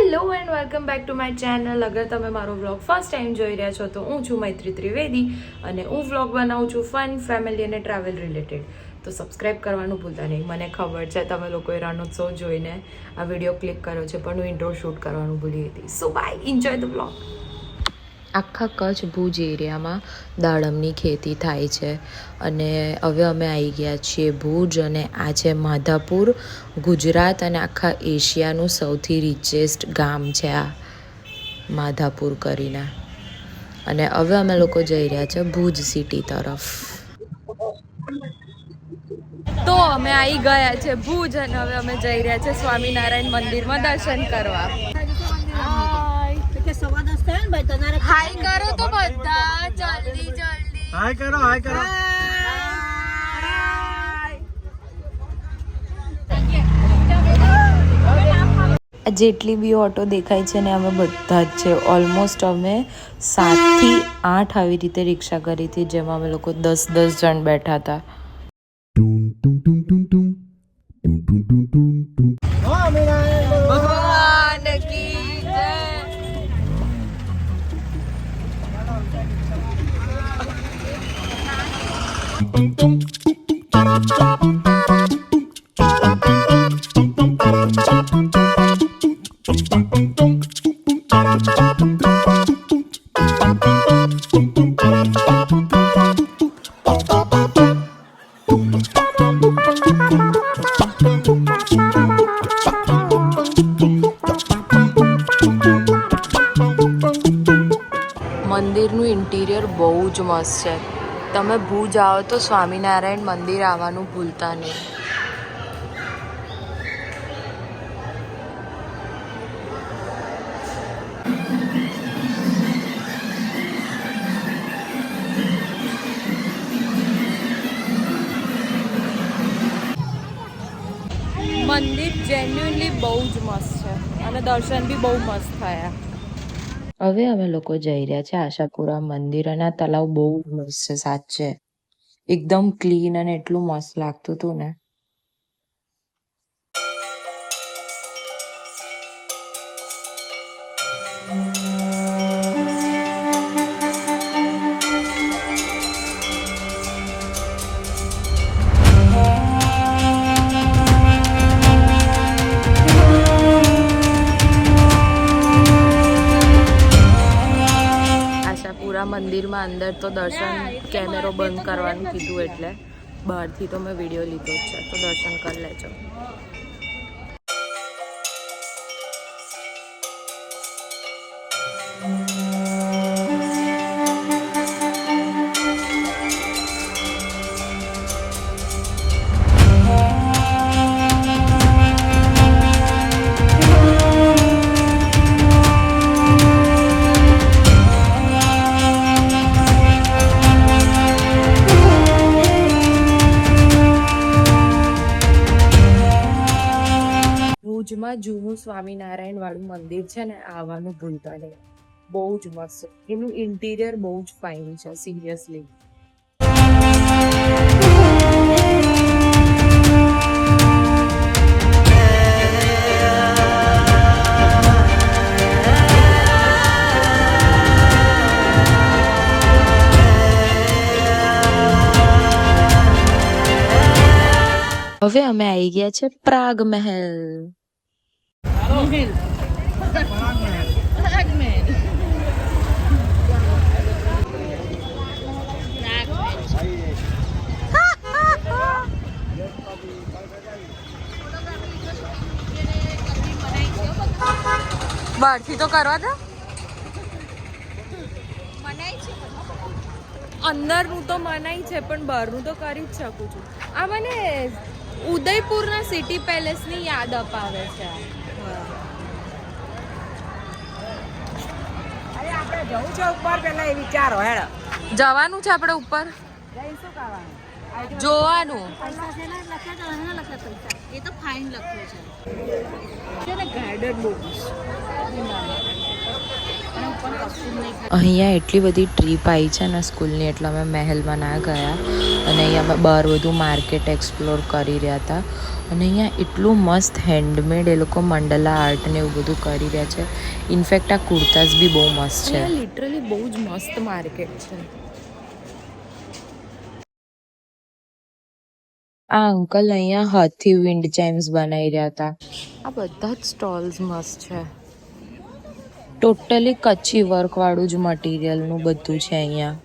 Hello and welcome back to my channel. અગર તમે મારો વ્લોગ ફર્સ્ટ ટાઈમ જોઈ રહ્યા છો તો હું છું મૈત્રી ત્રિવેદી અને હું વ્લોગ બનાવું છું ફન, ફેમિલી અને ટ્રાવેલ રિલેટેડ. તો સબસ્ક્રાઈબ કરવાનું ભૂલતા નહીં. મને ખબર છે તમે લોકોએ રણોત્સવ જોઈને આ વિડીયો ક્લિક કર્યો છે, પણ હું ઇન્ટ્રો શૂટ કરવાનું ભૂલી હતી. So bye, enjoy the vlog. આખા કચ્છ ભુજ એરિયામાં દાડમની ખેતી થાય છે અને હવે અમે આવી ગયા છીએ ભુજ અને આ છે માધાપુર. ગુજરાત અને આખા એશિયાનું સૌથી રિચેસ્ટ ગામ છે આ માધાપુર કરીને. અને હવે અમે લોકો જઈ રહ્યા છે ભુજ સિટી તરફ. તો અમે આવી ગયા છે ભુજ અને હવે અમે જઈ રહ્યા છે સ્વામિનારાયણ મંદિરમાં દર્શન કરવા. હાય કરો તો બધા જલ્દી જલ્દી. હાય કરો, હાય કરો. જેટલી બી ઓટો દેખાય છે ને અમે બધા જ છે. ઓલમોસ્ટ અમે 7 થી 8 આવી રીતે રિક્ષા કરી હતી, જેમાં અમે લોકો 10 જણ બેઠા હતા. ભગવાન કી જય. મંદિરનું ઇન્ટિરિયર બહુ જ મસ્ત છે. તમે ભુજ આવો તો સ્વામિનારાયણ મંદિર આવવાનું ભૂલતા નહીં. મંદિર જેન્યુઅનલી બહુ જ મસ્ત છે અને દર્શન બી બહુ મસ્ત થયા. હવે અમે લોકો જઈ રહ્યા છે આશાપુરા મંદિર અને આ તલાવ બહુ મસ્ત છે સાચે. એકદમ ક્લીન અને એટલું મસ્ત લાગતું હતું ને. મંદિરમાં અંદર તો દર્શન કેમેરો બંધ કરવાનું કીધું એટલે બહારથી તો મેં વિડીયો લીધો જ છે, તો દર્શન કરી લેજો. ભુજમાં જૂનું સ્વામિનારાયણ વાળું મંદિર છે ને, આવવાનું ભૂલતા નહીં. બહુ જ મસ્ત. એનું ઇન્ટિરિયર બહુ જ ફાઇન છે સિરિયસલી. હવે અમે આવી ગયા છે પ્રાગ મહેલ. બહારથી તો કરવા દે. અંદરનું તો મનાઈ છે પણ બહારનું તો કરી જ શકું છું. આ મને ઉદયપુરના સિટી પેલેસની યાદ અપાવે છે. આપણે જવું છે ઉપર, પેલા એ વિચારો હેડ. જવાનું છે આપણે ઉપર, શું કરવાનું? જોવાનું. એ તો ફાઇન લખ્યું છે ને. ગાર્ડન બહુ અને ઉપર અહીંયા એટલી બધી ટ્રીપ આવી છે ને સ્કૂલની, એટલે અમે મહેલમાં ના ગયા અને અહીંયા અમે બહાર બધું માર્કેટ એક્સપ્લોર કરી રહ્યા હતા. અને અહીંયા એટલું મસ્ત હેન્ડમેડ એ લોકો મંડલા આર્ટ ને એવું બધું કરી રહ્યા છે. ઇનફેક્ટ આ કુર્તાઝ બી બહુ મસ્ત છે. લિટરલી બહુ જ મસ્ત માર્કેટ છે. આ અંકલ અહીંયા હાથથી વિન્ડ ચાઇમ્સ બનાવી રહ્યા હતા. આ બધા જ સ્ટોલ્સ મસ્ત છે. ટોટલી કચ્છી વર્ક વાળું જ મટીરિયલનું બધું છે અહીંયા.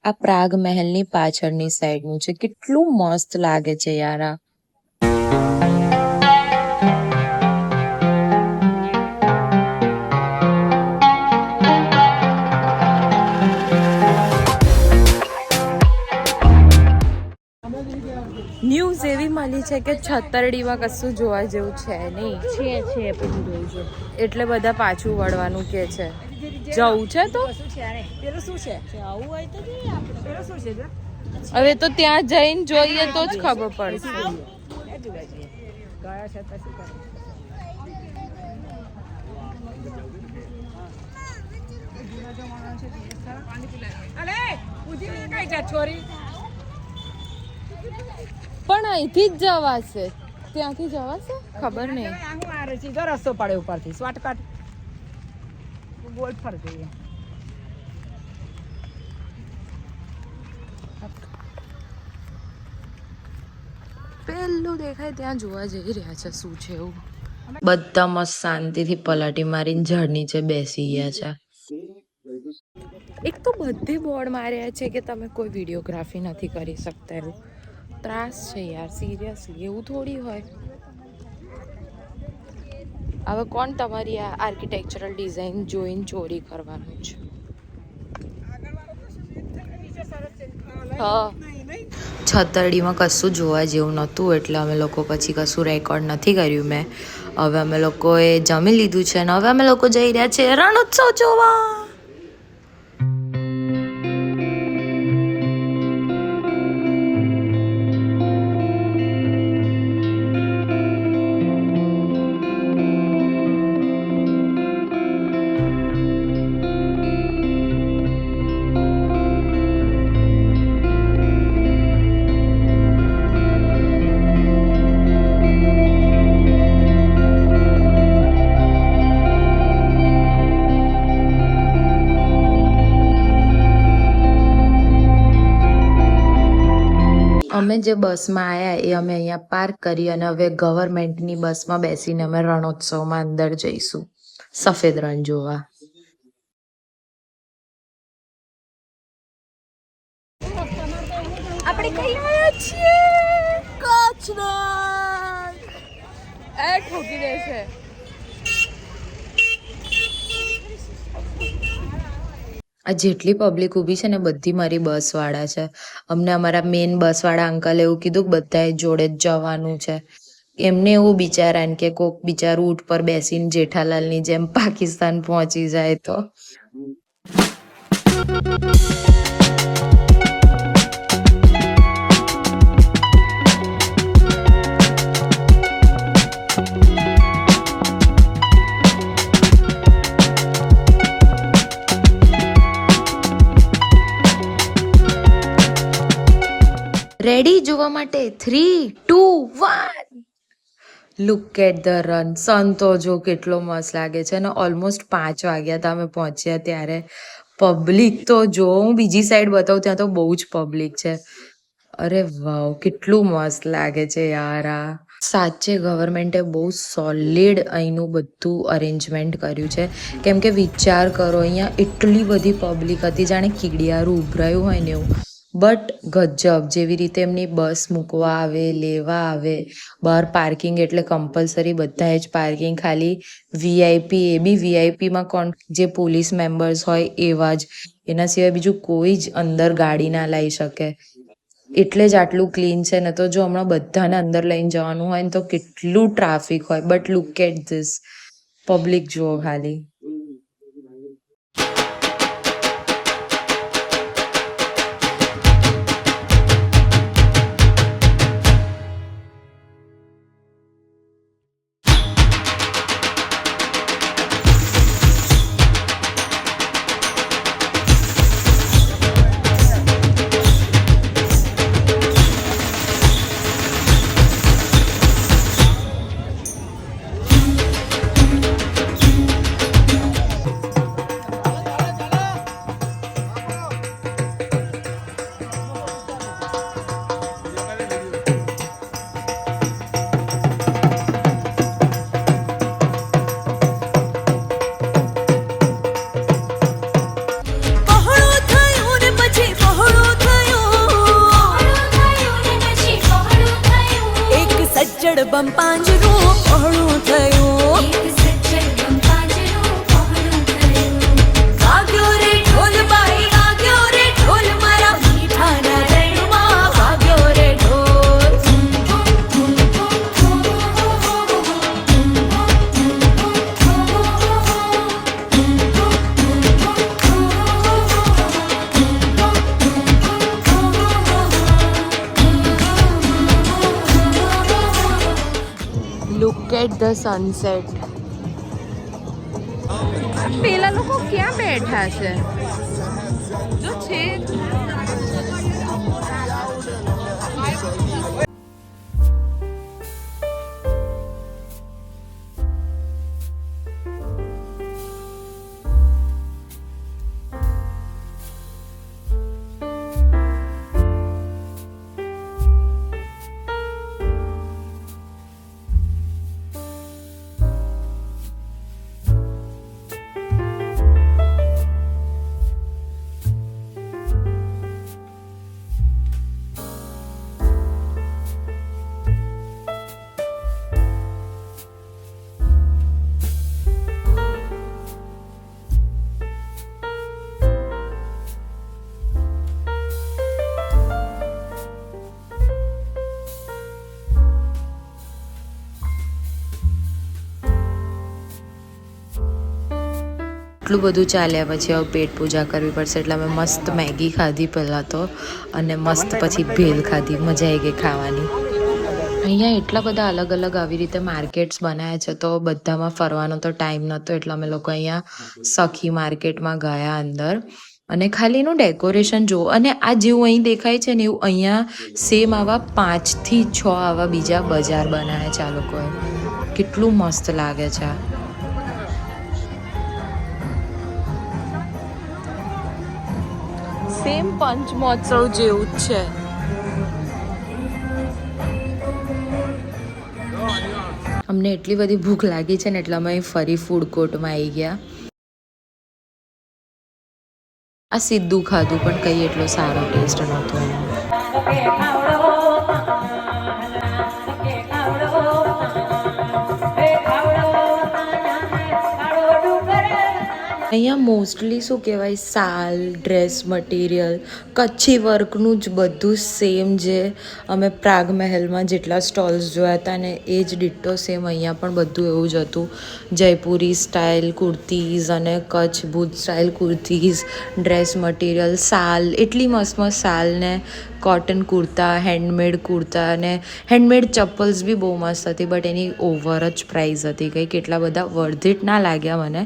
આ પ્રાગ મહેલની પાછળની સાઈડનું છે. કેટલું મસ્ત લાગે છે યાર આ. ન્યૂઝ એવી મળી છે કે છતરડીમાં કશું જોવા જેવું છે નહીં. છે પણ જોઈ છે. એટલે બધા પાછું વળવાનું કે છે. જવું છે તો પેલું શું છે આવું હોય તો જઈએ આપણે. પેલું શું છે હવે તો ત્યાં જઈને જોઈએ તો જ ખબર પડશે. ગયા છે પછી અરે પૂછી કઈ જા છોરી. પણ અહીંથી જ જવાશે. ત્યાંથી જવાશે ખબર નહીં. હું આ સીધો રસ્તો પડે ઉપરથી શોર્ટકટ ગોળ ફર જઈએ. પેલું દેખાય ત્યાં જોવા જઈ રહ્યા છે શું છે એવું. બધા મસ્ત શાંતિથી પલાટી મારીને ઝાડ નીચે બેસી ગયા છે. એક તો બધે બોર્ડ માર્યા છે કે તમે કોઈ વિડીયોગ્રાફી નથી કરી શકતા એવું. ત્રાસ છે યાર, સિરિયસલી એવું થોડી હોય. હવે કોણ તમારી આ આર્કિટેક્ચરલ ડિઝાઇન જોઈને ચોરી કરવાનું છે? હા, છતરડીમાં કશું જોવા જેવું નહોતું એટલે અમે લોકો પછી કશું રેકોર્ડ નથી કર્યું મેં. હવે અમે લોકોએ જમી લીધું છે અને હવે અમે લોકો જઈ રહ્યા છે રણોત્સવ જોવા. અમે જે બસમાં આવ્યા એ અમે અહીંયા પાર્ક કરી અને હવે ગવર્મેન્ટની બસમાં બેસીને અમે રણોત્સવમાં અંદર જઈશું સફેદ રણ જોવા. આપણે કઈ આવ્યા છીએ? કચ્છના એ ઠોકી દેશે. આ જેટલી પબ્લિક ઊભી છે ને બધી મારી બસવાળા છે. અમને અમારા મેઇન બસવાળા અંકલે એવું કીધું કે બધાએ જોડે જ જવાનું છે. એમને એવું બિચારાને કે કોક બિચારું ઊંટ પર બેસીને જેઠાલાલની જેમ પાકિસ્તાન પહોંચી જાય તો. રેડી જોવા માટે 3, 2, 1. Look at the run. Sun તો જો કેટલો મસ્ત લાગે છે અને ઓલમોસ્ટ 5 વાગ્યા હતા અમે પહોંચ્યા ત્યારે. પબ્લિક તો જો હું બીજી સાઈડ બતાવું ત્યાં તો બહુ જ પબ્લિક છે. અરે વાવ, કેટલું મસ્ત લાગે છે યાર આ. સાચે ગવર્મેન્ટે બહુ સોલિડ અહીંનું બધું અરેન્જમેન્ટ કર્યું છે. કેમ કે વિચાર કરો અહીંયા એટલી બધી પબ્લિક હતી જાણે કીડિયારું ઉભરાયું હોય ને એવું. બટ ગજબ, જેવી રીતે એમની બસ મૂકવા આવે, લેવા આવે. બહાર પાર્કિંગ એટલે કમ્પલસરી બધાએ જ પાર્કિંગ. ખાલી વીઆઈપી, એ બી વીઆઈપીમાં કોણ, જે પોલીસ મેમ્બર્સ હોય એવા જ. એના સિવાય બીજું કોઈ જ અંદર ગાડી ના લઈ શકે. એટલે જ આટલું ક્લીન છે. ને તો જો હમણાં બધાને અંદર લઈને જવાનું હોય ને તો કેટલું ટ્રાફિક હોય. But look at this public જુઓ ખાલી. બંપાંજનું પહોળું થયું વાગ્યો રે ઢોલ બાઈ વાગ્યો રે ઢોલ મારા મીઠાના રણમાં વાગ્યો રે ઢોલ લુક એટ ધ સનસેટ. પેલા લોકો ક્યાં બેઠા છે? જો છે આટલું બધું ચાલ્યા પછી હવે પેટ પૂજા કરવી પડશે એટલે અમે મસ્ત મેગી ખાધી પહેલાં તો અને મસ્ત પછી ભેલ ખાધી. મજા આવી ગઈ ખાવાની. અહીંયા એટલા બધા અલગ અલગ આવી રીતે માર્કેટ્સ બનાવ્યા છે તો બધામાં ફરવાનો તો ટાઈમ નહોતો એટલે અમે લોકો અહીંયા સખી માર્કેટમાં ગયા અંદર અને ખાલી એનું ડેકોરેશન જુઓ અને આ જેવું અહીં દેખાય છે ને એવું અહીંયા સેમ આવા 5 થી 6 આવા બીજા બજાર બનાવ્યા છે આ લોકોએ. કેટલું મસ્ત લાગે છે. સેમ પંચમહોત્સવ જેવું જ છે. અમને એટલી બધી ભૂખ લાગી છે ને એટલે અમે ફરી ફૂડ કોર્ટમાં આવી ગયા. આ સીધું ખાધું પણ કઈ એટલો સારો ટેસ્ટ નહોતો એનો. અહીંયા મોસ્ટલી શું કહેવાય શાલ ડ્રેસ મટીરિયલ કચ્છી વર્કનું જ બધું સેમ જે અમે પ્રાગ મહેલમાં જેટલા સ્ટોલ્સ જોયા હતા ને એ જ ડિટ્ટો સેમ અહીંયા પણ બધું એવું જ હતું. જયપુરી સ્ટાઇલ કુર્તીઝ અને Kutch Bhuj style kurtis dress material શાલ એટલી મસ્ત મસ્ત શાલ ને કોટન કુર્તા હેન્ડમેડ કુર્તા અને હેન્ડમેડ ચપ્પલ્સ બી બહુ મસ્ત હતી બટ એની ઓવર જ પ્રાઇસ હતી કંઈ કેટલા બધા વર્થ ઇટ ના લાગ્યા મને.